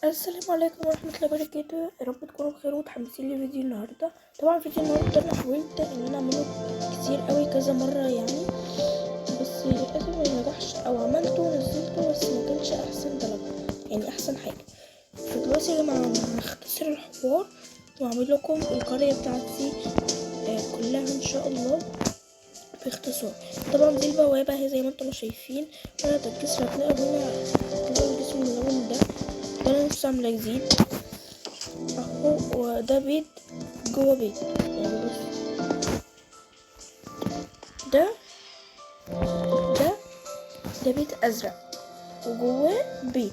السلام عليكم ورحمة الله وبركاته. يا رب تكونوا بخير ومتحمسين لفيديو النهاردة. طبعا فيديو النهاردة انا حاولت ان انا اعمله كتير قوي كذا مرة يعني، بس للاسف ما نجحش او عملته ونزلته بس ما كانش احسن درجة يعني احسن حاجة. فدلوقتي يا جماعة هنختصر الحوار واعمل لكم القرية بتاعتي كلها ان شاء الله باختصار. طبعا دي البوابة اهي زي ما انتم شايفين، وانا الجسر هتلاقوا هنا هتلاقوا الجسم الملون ده انا لسه عاملة جديد اهو، وده بيت جوه بيت يعني. بص ده ده ده بيت ازرق وجواه بيت،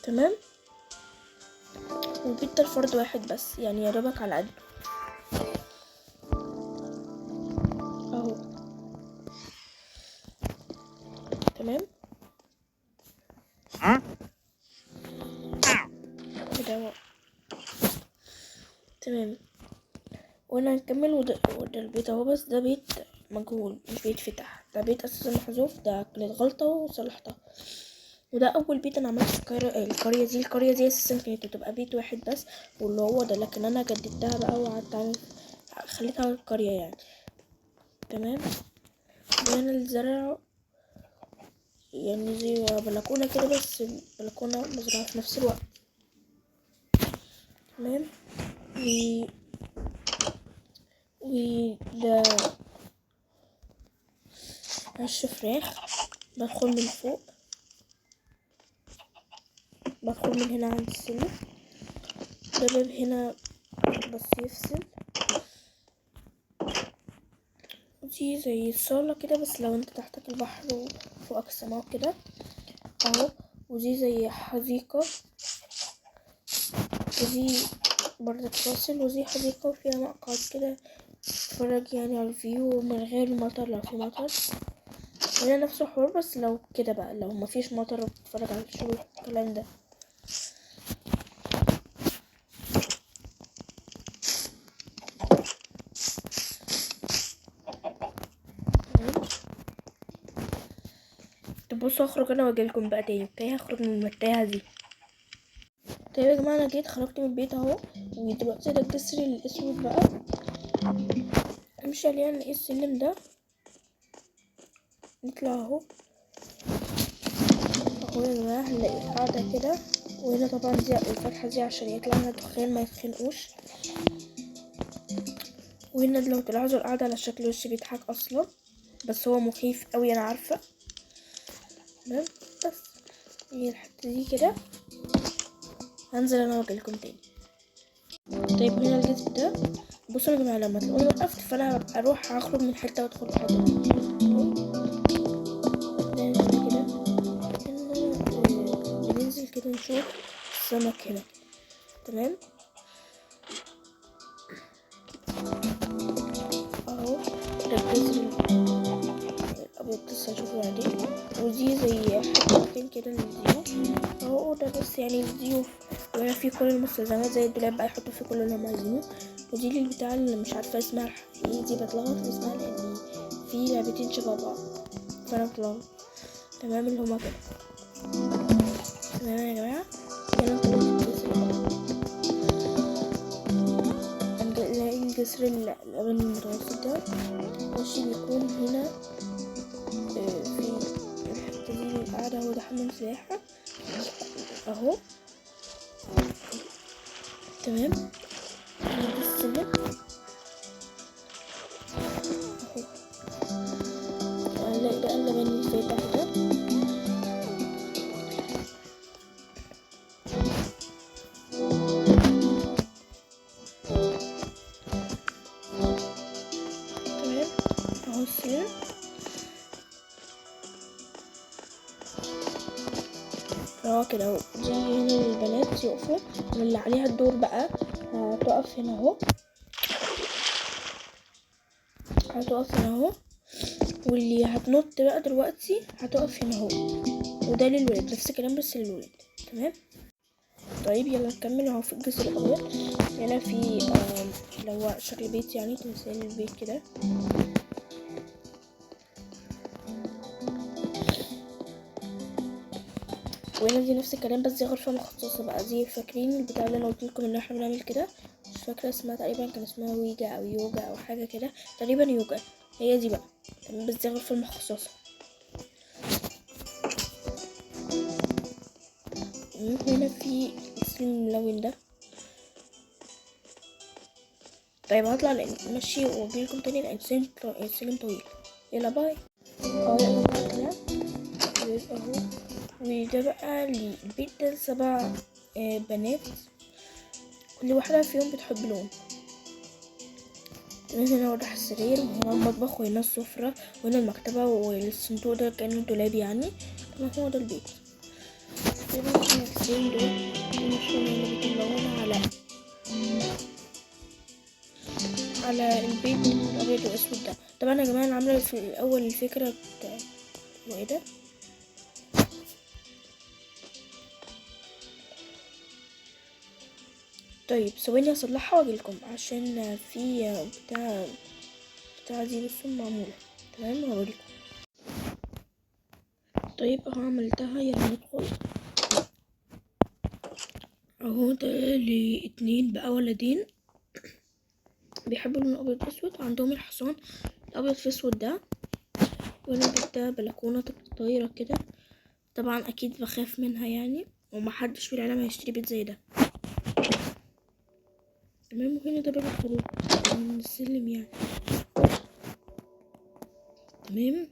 تمام. والبيت ده الفرد واحد بس يعني يا دوبك على قده اهو، تمام كده اهو، تمام. وانا هنكمل وده البيت اهو، بس ده بيت مجهول مش بيتفتح، ده بيت اساسا محذوف، ده كانت غلطة وصلحتها. وده اول بيت انا عملته في القرية دي اساسا كانت بتبقى بيت واحد بس واللي هو ده، لكن انا جددتها بقى وقعدت اعمل خليتها القرية يعني، تمام. وهنا الزرع يعني زي بلكونة كده، بس بلكونة مزرعة في نفس الوقت، تمام. وده عش فراخ، بدخل من فوق، بدخل من هنا عند السلم، ده باب هنا بس يفصل، ودي زي صالة كده بس لو انت تحتك البحر وفوقك السماء كده اهو. ودي زي حديقة، ودي برضك فاصل، ودي حديقة وفيها مقعد كده تتفرج يعني على الفيو من غير مطر لو في مطر. وهنا نفس الحوار بس لو كده بقى لو مفيش مطر وبتتفرج على الشروق الكلام ده. تبصوا هخرج انا واجيلكم بقى تاني، اوكي؟ هخرج من المتاهة دي. طيب يا جماعة انا جيت خرجت من البيت اهو، ودلوقتي ده الجسر الاسود بقى، امشي عليه نلاقي السلم ده، نطلع اهو اهو يا جماعة هنلاقي قاعدة كده، وهنا طبعا دي الفتحة دي عشان يطلع لنا دخان ما يتخنقوش. وهنا لو تلاحظوا القعدة على شكل وش بيضحك اصلا، بس هو مخيف قوي انا عارفة، تمام. بس هي الحتة دي كده، هنزل انا واجيلكم تاني. طيب هنا الجزء ده، بصوا يا جماعة لما تلاقوني وقفت فانا هبقى اروح هخرج من حتة وادخل حتة، ننزل كده بننزل كده نشوف السمك هنا، تمام اهو. ده الجزر الابيض لسه هشوفه بعدين. ودي زي حتتين كده للضيوف اهو، ده بس يعني للضيوف، وهنا في كل المستلزمات زي الدولاب بقى يحطوا فيه كل اللي هم عايزينه. ودي البتاع اللي مش عارفه اسمها الحقيقي، دي بتلخبط في اسمها لان في لعبتين شبه بعض فانا بتلخبط، تمام. اللي هما كده تمام يا جماعه. يلا نلاقي الجسر الأبن المتوسط ده ماشي، بيكون هنا في الحتة دي القاعدة، هو ده حمام سباحة اهو، تمام. نجيب السلم اهو، هنلاقي بقى اللبن الفاتح ده، تمام اهو السلم اهو كده اهو. دي هنا البنات يقفوا، واللي عليها الدور بقى هتقف هنا اهو، هتقف هنا اهو، واللي هتنط بقى دلوقتي هتقف هنا اهو. وده للولاد نفس الكلام بس للولاد، تمام. طيب يلا نكمل اهو. في الجزء الابيض هنا في اللي هو شكل بيت يعني تمثال البيت كده، وهنا دي نفس الكلام بس دي غرفة مخصصة بقى. دي فاكرين البتاع اللي انا قلت لكم ان احنا بنعمل كده؟ مش فاكرة اسمها، تقريبا كان اسمها ويجا او يوجا او حاجة كده، تقريبا يوجا هي دي بقى. تمام بس دي غرفة مخصصة. هنا في السلم الملون ده. طيب هطلع لان ماشي واجيلكم تاني لان السلم طويل. يلا باي. يلا بقى كده ويبقى اهو. وده بقى البيت ده 7 بنات، كل واحدة فيهم بتحب لون. هنا وضح السرير وهنا المطبخ وهنا السفرة وهنا المكتبة والصندوق ده كأنه دولاب يعني. تمام هو ده البيت. طبعا الكسرين دول المشروع اللي بيطلعونا على البيت الأبيض والأسود ده. طبعا يا جماعة أنا عاملة في الأول الفكرة وايه ده. طيب ثواني اصلحها واجيلكم عشان في بتاع دي بصوا معمولة. تمام هوريكم. طيب اهو عملتها. يلا ندخل اهو. ده لاتنين بقى ولدين بيحبوا اللون الابيض والاسود وعندهم الحصان الابيض في اسود ده. وانا جبت بلكونة طايرة كده، طبعا اكيد بخاف منها يعني ومحدش في العالم هيشتري بيت زي ده. تمام وهنا ده باب الخروج من السلم يعني. تمام.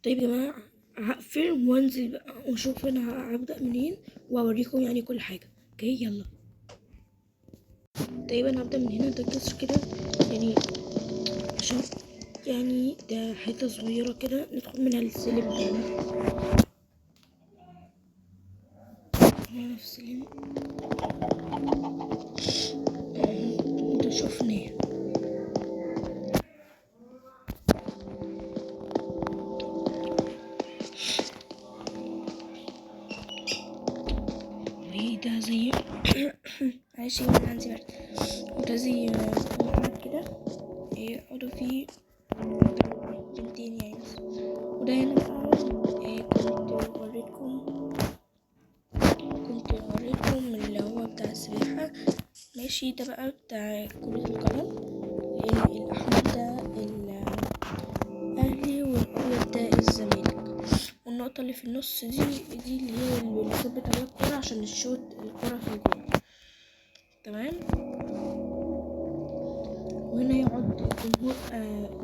طيب يا جماعة هقفل وانزل بقى واشوف انا هبدأ منين واوريكم يعني كل حاجة. اوكي يلا. طيب انا هبدأ من هنا. ده الجسر كده يعني عشان يعني ده حتة صغيرة كده ندخل منها للسلم بتاعنا. هنا في السلم ده شوفناه. ده زي معلش من عندي برد. وده زي معمل كده يقعدوا فيه بنتين يعني. وده هنا بقى كنت وريتكم اللي هو بتاع السباحة. ماشي ده بقى بتاع كرة القدم. الأحمر ده الأهلي والأبيض ده الزمالك. والنقطة اللي في النص دي اللي هي اللي بنثبت عليها الكورة عشان نشوط الكورة في الجول. تمام. وهنا يقعد جمهور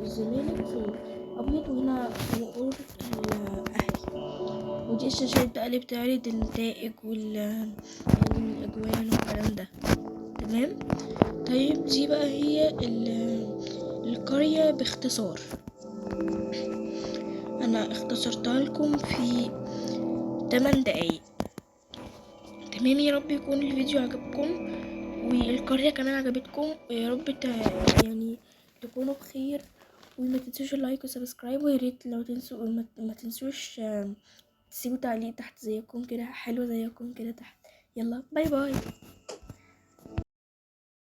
الزمالك في الأبيض وهنا جمهور الأهلي. ودي الشاشات بقى اللي بتعرض النتائج والأجوان والكلام ده. تمام. طيب دي بقى هي القرية باختصار. أنا اختصرتها لكم في 8 دقايق. تمام. يا رب يكون الفيديو عجبكم والقرية كمان عجبتكم ويا رب يعني تكونوا بخير. وما تنسوش اللايك وسبسكرايب وياريت لو تنسوا ما تنسوش تسيبوا تعليق تحت زيكم كده حلو زيكم كده تحت. يلا باي باي.